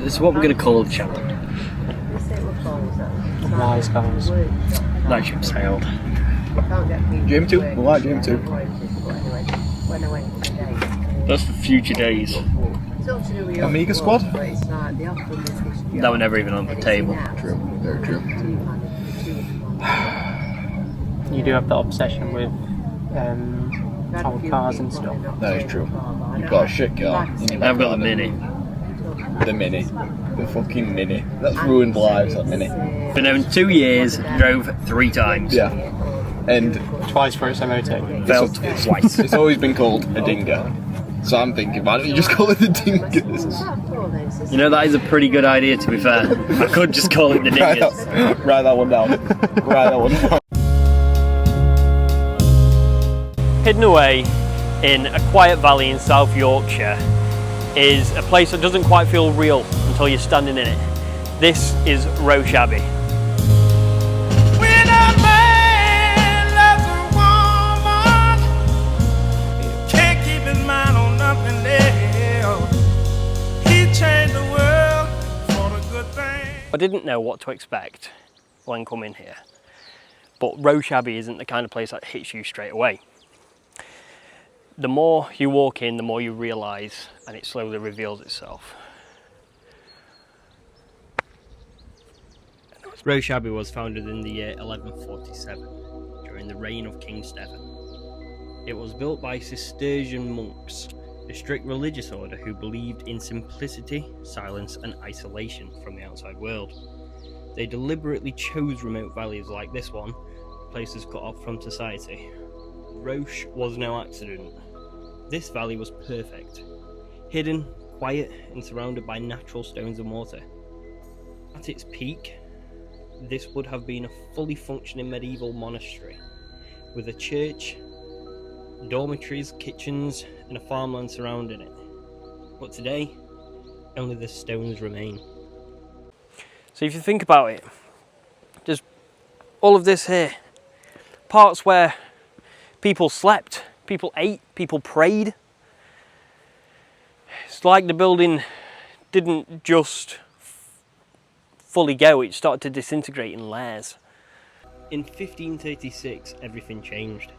This is what we're going to call the chapel. Wise guys. That ship sailed. Gym 2? We like Gym 2. That's for future days. Amiga Squad? That were never even on the table. True, very true. You do have that obsession with our cars and stuff. That is true. You've got a shit car. I've got the Mini. The Mini. The fucking Mini. That's ruined lives, that Mini. Been owned 2 years, drove 3 times. Yeah. And Twice for its MOT. Felt twice. it's always been called a Dinger. So I'm thinking, why don't you just call it the Dingers? You know, that is a pretty good idea, to be fair. I could just call it the Dingers. Write that one down. Write that one down. Hidden away in a quiet valley in South Yorkshire is a place that doesn't quite feel real until you're standing in it. This is Roche Abbey. I didn't know what to expect when coming here, but Roche Abbey isn't the kind of place that hits you straight away. The more you walk in, the more you realise, and it slowly reveals itself. Roche Abbey was founded in the year 1147, during the reign of King Stephen. It was built by Cistercian monks, a strict religious order who believed in simplicity, silence and isolation from the outside world. They deliberately chose remote valleys like this one, places cut off from society. Roche was no accident. This valley was perfect. Hidden, quiet and surrounded by natural stones and water. At its peak, this would have been a fully functioning medieval monastery, with a church, dormitories, kitchens and a farmland surrounding it. But today, only the stones remain. So if you think about it, there's all of this here. Parts where people slept, people ate, people prayed. It's like the building didn't just fully go, it started to disintegrate in layers. In 1536, everything changed.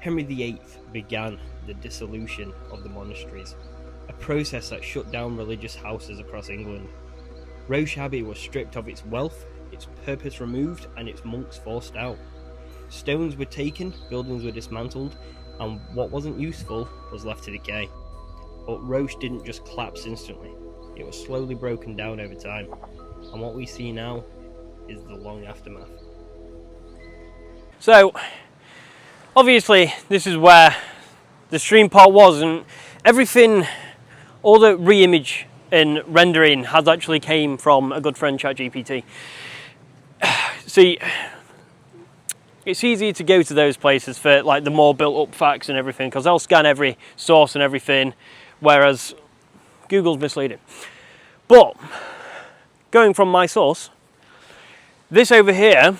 Henry VIII began the dissolution of the monasteries, a process that shut down religious houses across England. Roche Abbey was stripped of its wealth, its purpose removed, and its monks forced out. Stones were taken, buildings were dismantled, and what wasn't useful was left to decay. But Roche didn't just collapse instantly, it was slowly broken down over time, and what we see now is the long aftermath. So, obviously this is where the stream part was, and everything, all the re-image and rendering has actually came from a good friend, ChatGPT. See, it's easy to go to those places for like the more built up facts and everything, because they'll scan every source and everything, whereas Google's misleading. But going from my source, this over here,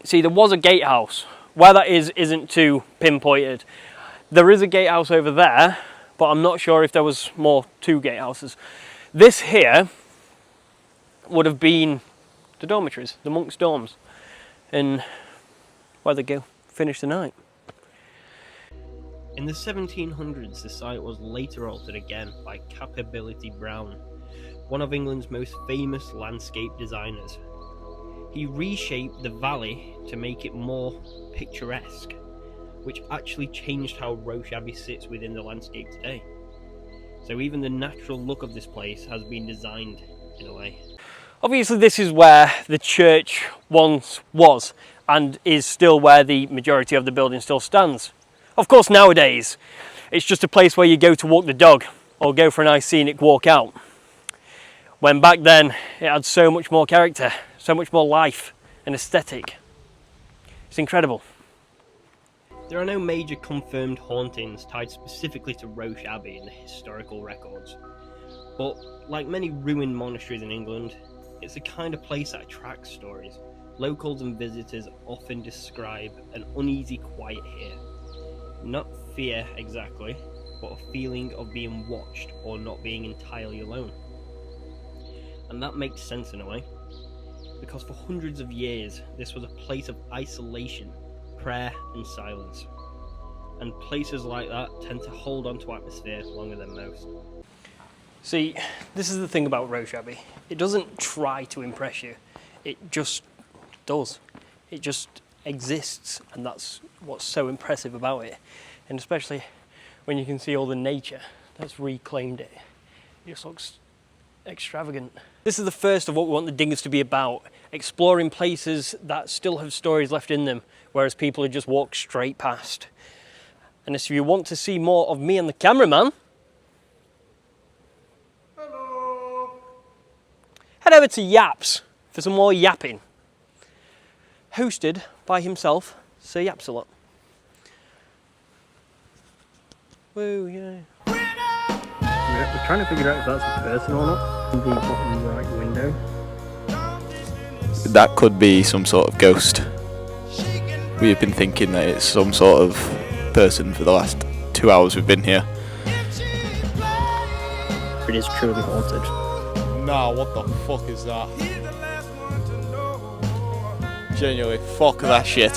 see, there was a gatehouse. Where that isn't too pinpointed. There is a gatehouse over there, but I'm not sure if there was more 2 gatehouses. This here would have been the dormitories, the monks' dorms, and where they go finish the night. In the 1700s, the site was later altered again by Capability Brown, one of England's most famous landscape designers. He reshaped the valley to make it more picturesque, which actually changed how Roche Abbey sits within the landscape today. So even the natural look of this place has been designed in a way. Obviously this is where the church once was, and is still where the majority of the building still stands. Of course nowadays, it's just a place where you go to walk the dog, or go for a nice scenic walk out. When back then, it had so much more character, so much more life and aesthetic. It's incredible. There are no major confirmed hauntings tied specifically to Roche Abbey in the historical records, but like many ruined monasteries in England, it's the kind of place that attracts stories. Locals and visitors often describe an uneasy quiet here. Not fear exactly, but a feeling of being watched or not being entirely alone. And that makes sense in a way, because for hundreds of years this was a place of isolation, prayer and silence. And places like that tend to hold on to atmosphere longer than most. See, this is the thing about Roche Abbey. It doesn't try to impress you, it just does. It just exists, and that's what's so impressive about it. And especially when you can see all the nature that's reclaimed it. It just looks extravagant. This is the first of what we want the diggers to be about, exploring places that still have stories left in them, whereas people have just walked straight past. And if you want to see more of me and the cameraman, head over to Yaps for some more yapping. Hosted by himself, Sir Yaps a lot. Woo, yeah. We're trying to figure out if that's a person or not. In the bottom right window. That could be some sort of ghost. We have been thinking that it's some sort of person for the last 2 hours we've been here. It is truly haunted. Nah, what the fuck is that? Genuinely, fuck that shit.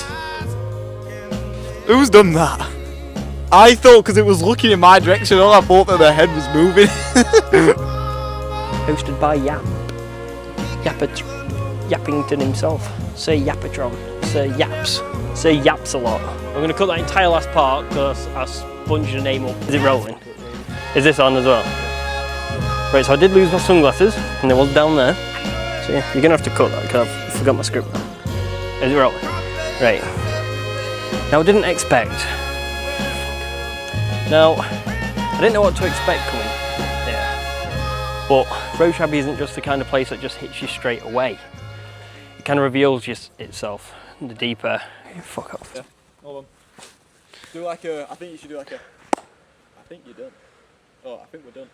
Who's done that? I thought because it was looking in my direction, all I thought that the head was moving. Hosted by Yap. Yappington himself. Sir Yapatron. Sir Yaps. Sir Yaps a lot. I'm going to cut that entire last part because I sponged the name up. Is it rolling? Is this on as well? Right, so I did lose my sunglasses and they was down there. So yeah, you're going to have to cut that because I forgot my script. Is it rolling? Right. Now I didn't expect. Now, I didn't know what to expect coming here. But Roche Abbey isn't just the kind of place that just hits you straight away. It kind of reveals itself. The deeper. Fuck off. Yeah, hold on. Do like a. I think you should do like a. I think you're done. Oh, I think we're done.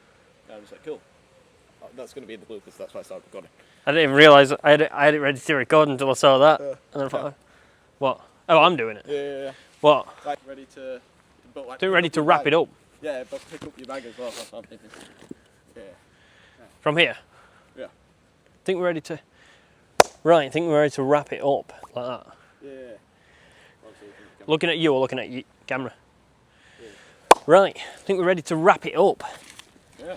And I'm just like, cool. Oh, that's going to be in the bloopers, that's why I started recording. I didn't even realise I had it ready to record until I saw that. And then I thought, what? Oh, I'm doing it. Yeah. What? Like ready to. But like, Ready to wrap it up. Yeah, but pick up your bag as well. That's what I'm thinking. Yeah. From here? Yeah. Think we're ready to. Right, think we're ready to wrap it up like that. Yeah. Looking at you or looking at you, camera? Yeah. Right, I think we're ready to wrap it up. Yeah.